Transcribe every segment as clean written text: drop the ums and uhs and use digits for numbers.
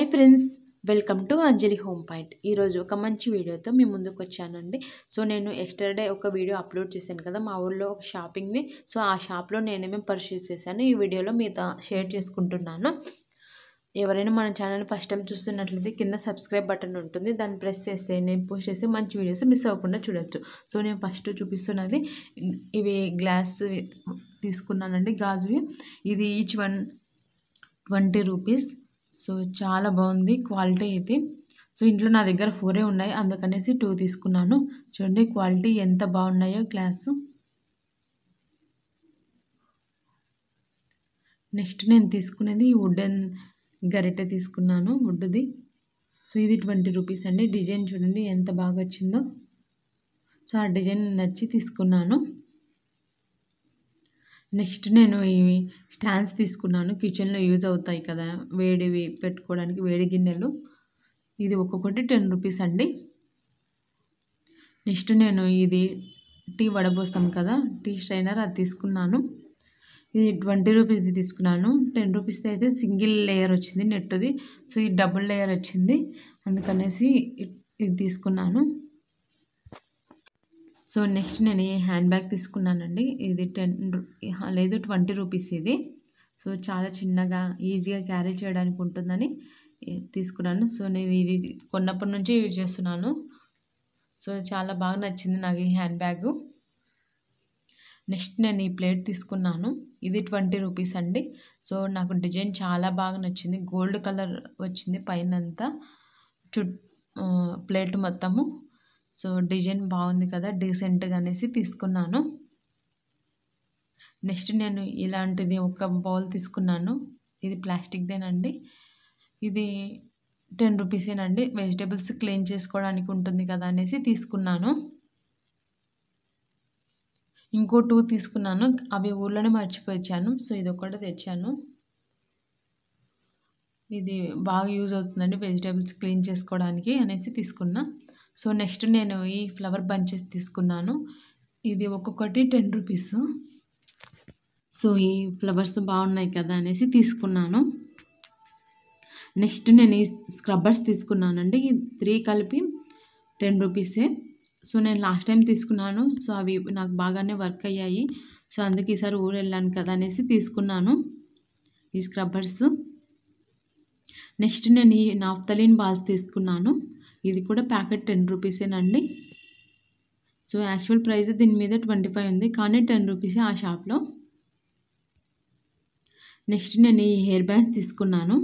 Hi friends, welcome to Anjali home point. ఈరోజు ఒక మంచి వీడియోతో మీ ముందుకు వచ్చానండి. సో నేను ఎస్టర్డే ఒక వీడియో అప్లోడ్ చేశాను కదా మా ఊళ్ళో ఒక షాపింగ్ని. సో ఆ షాప్లో నేనేమేమి పర్చేస్ చేశాను ఈ వీడియోలో మీతో షేర్ చేసుకుంటున్నాను. ఎవరైనా మన ఛానల్ ఫస్ట్ టైం చూస్తున్నట్లయితే కింద సబ్స్క్రైబ్ బటన్ ఉంటుంది, దాన్ని ప్రెస్ చేస్తే నేను పోస్ట్ చేసే మంచి వీడియోస్ మిస్ అవ్వకుండా చూడొచ్చు. సో నేను ఫస్ట్ చూపిస్తున్నది ఇవి గ్లాస్ తీసుకున్నానండి, గాజువి. ఇది ఈచ్ వన్ 20 రూపీస్. సో చాలా బాగుంది క్వాలిటీ అయితే. సో ఇంట్లో నా దగ్గర 4 ఉన్నాయి, అందుకనేసి 2 తీసుకున్నాను. చూడండి క్వాలిటీ ఎంత బాగున్నాయో గ్లాసు. నెక్స్ట్ నేను తీసుకునేది వుడెన్ గరిటె తీసుకున్నాను, వుడ్ది. సో ఇది 20 రూపీస్ అండి. డిజైన్ చూడండి ఎంత బాగా వచ్చిందో. సో ఆ డిజైన్ నచ్చి తీసుకున్నాను. నెక్స్ట్ నేను ఈ స్టాండ్స్ తీసుకున్నాను, కిచెన్లో యూజ్ అవుతాయి కదా వేడివి పెట్టుకోవడానికి, వేడి గిన్నెలు. ఇది ఒక్కొక్కటి 10 రూపీస్ అండి. నెక్స్ట్ నేను ఇది టీ వడబోస్తాం కదా టీ స్ట్రైనర్, అది తీసుకున్నాను. ఇది 20 రూపీస్ది తీసుకున్నాను. 10 రూపీస్ది అయితే సింగిల్ లేయర్ వచ్చింది నెట్ది. సో ఇది డబుల్ లేయర్ వచ్చింది, అందుకనేసి ఇది తీసుకున్నాను. సో నెక్స్ట్ నేను ఈ హ్యాండ్ బ్యాగ్ తీసుకున్నానండి. ఇది 20 రూపీస్ ఇది. సో చాలా చిన్నగా ఈజీగా క్యారీ చేయడానికి ఉంటుందని తీసుకున్నాను. సో నేను ఇది కొన్నప్పటి నుంచి యూజ్ చేస్తున్నాను. సో చాలా బాగా నచ్చింది నాకు ఈ హ్యాండ్ బ్యాగు. నెక్స్ట్ నేను ఈ ప్లేట్ తీసుకున్నాను. ఇది 20 రూపీస్ అండి. సో నాకు డిజైన్ చాలా బాగా నచ్చింది, గోల్డ్ కలర్ వచ్చింది పైన అంతా ప్లేట్ మొత్తము. సో డిజైన్ బాగుంది కదా, డీసెంట్గా అనేసి తీసుకున్నాను. నెక్స్ట్ నేను ఇలాంటిది ఒక బౌల్ తీసుకున్నాను. ఇది ప్లాస్టిక్దేనండి. ఇది 10 రూపీసేనండి. వెజిటేబుల్స్ క్లీన్ చేసుకోవడానికి ఉంటుంది కదా అనేసి తీసుకున్నాను. ఇంకో 2 తీసుకున్నాను, అవి ఊర్లోనే మర్చిపోయాను. సో ఇది ఒకటి తెచ్చాను. ఇది బాగా యూజ్ అవుతుందండి వెజిటేబుల్స్ క్లీన్ చేసుకోవడానికి అనేసి తీసుకున్నా. సో నెక్స్ట్ నేను ఈ ఫ్లవర్ బంచెస్ తీసుకున్నాను. ఇది ఒక్కొక్కటి 10 రూపీస్. సో ఈ ఫ్లవర్స్ బాగున్నాయి కదా అనేసి తీసుకున్నాను. నెక్స్ట్ నేను ఈ స్క్రబ్బర్స్ తీసుకున్నానండి. 3 కలిపి 10 రూపీసే. సో నేను లాస్ట్ టైం తీసుకున్నాను. సో అవి నాకు బాగానే వర్క్ అయ్యాయి. సో అందుకే ఈసారి ఊరు వెళ్ళాను కదా అనేసి తీసుకున్నాను ఈ స్క్రబ్బర్స్. నెక్స్ట్ నేను ఈ నాఫ్తలిన్ బాల్స్ తీసుకున్నాను. ఇది కూడా ప్యాకెట్ 10 రూపీసేనండి. సో యాక్చువల్ ప్రైస్ దీని మీద 25 ఉంది, కానీ 10 రూపీసే ఆ షాప్లో. నెక్స్ట్ నేను ఈ హెయిర్ బ్యాండ్స్ తీసుకున్నాను.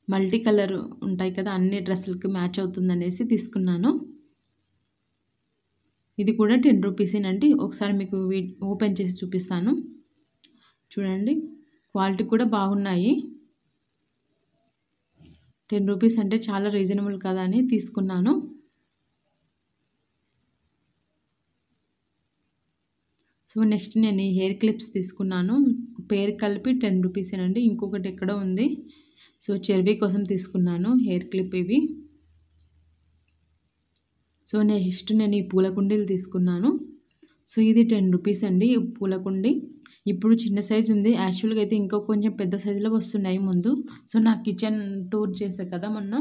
మల్టీ కలర్ ఉంటాయి కదా, అన్ని డ్రెస్సులకి మ్యాచ్ అవుతుందనేసి తీసుకున్నాను. ఇది కూడా 10 రూపీసేనండి. ఒకసారి మీకు ఓపెన్ చేసి చూపిస్తాను. చూడండి క్వాలిటీ కూడా బాగున్నాయి. 10 రూపీస్ అంటే చాలా రీజనబుల్ కదా అని తీసుకున్నాను. సో నెక్స్ట్ నేను ఈ హెయిర్ క్లిప్స్ తీసుకున్నాను. పేరు కలిపి 10 రూపీసేనండి. ఇంకొకటి ఎక్కడో ఉంది. సో చెర్వీ కోసం తీసుకున్నాను హెయిర్ క్లిప్ ఇవి. సో నెక్స్ట్ నేను ఈ పూల కుండీలు తీసుకున్నాను. సో ఇది 10 రూపీస్ అండి పూల కుండీ. ఇప్పుడు చిన్న సైజు ఉంది, యాక్చువల్గా అయితే ఇంకో కొంచెం పెద్ద సైజులో వస్తున్నాయి ముందు. సో నా కిచెన్ టూర్ చేసా కదా మొన్న,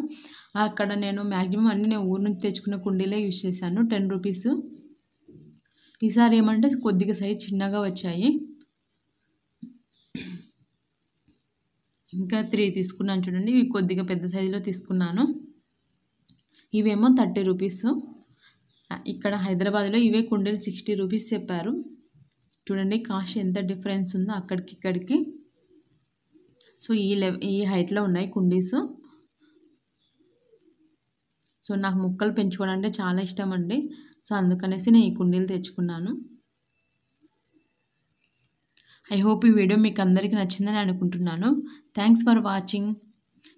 అక్కడ నేను మ్యాక్సిమం అన్నీ నేను ఊరు నుంచి తెచ్చుకున్న కుండీలే యూజ్ చేశాను. 10 రూపీస్. ఈసారి ఏమంటే కొద్దిగా సైజు చిన్నగా వచ్చాయి. ఇంకా 3 తీసుకున్నాను చూడండి, ఇవి కొద్దిగా పెద్ద సైజులో తీసుకున్నాను. ఇవేమో 30 రూపీస్. ఇక్కడ హైదరాబాద్లో ఇవే కుండీలు 60 రూపీస్ చెప్పారు. చూడండి కాస్ట్ ఎంత డిఫరెన్స్ ఉందో అక్కడికి ఇక్కడికి. సో ఈ హైట్లో ఉన్నాయి కుండీస్. సో నాకు మొక్కలు పెంచుకోవడం అంటే చాలా ఇష్టం అండి. సో అందుకనేసి నేను ఈ కుండీలు తెచ్చుకున్నాను. ఐ హోప్ ఈ వీడియో మీకు అందరికీ నచ్చిందని అనుకుంటున్నాను. Thanks for watching.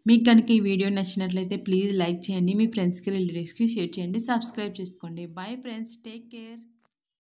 మీకు కనుక ఈ వీడియో నచ్చినట్లయితే ప్లీజ్ లైక్ చేయండి, మీ ఫ్రెండ్స్కి రిలేటివ్స్కి షేర్ చేయండి, సబ్స్క్రైబ్ చేసుకోండి. Bye friends, take care.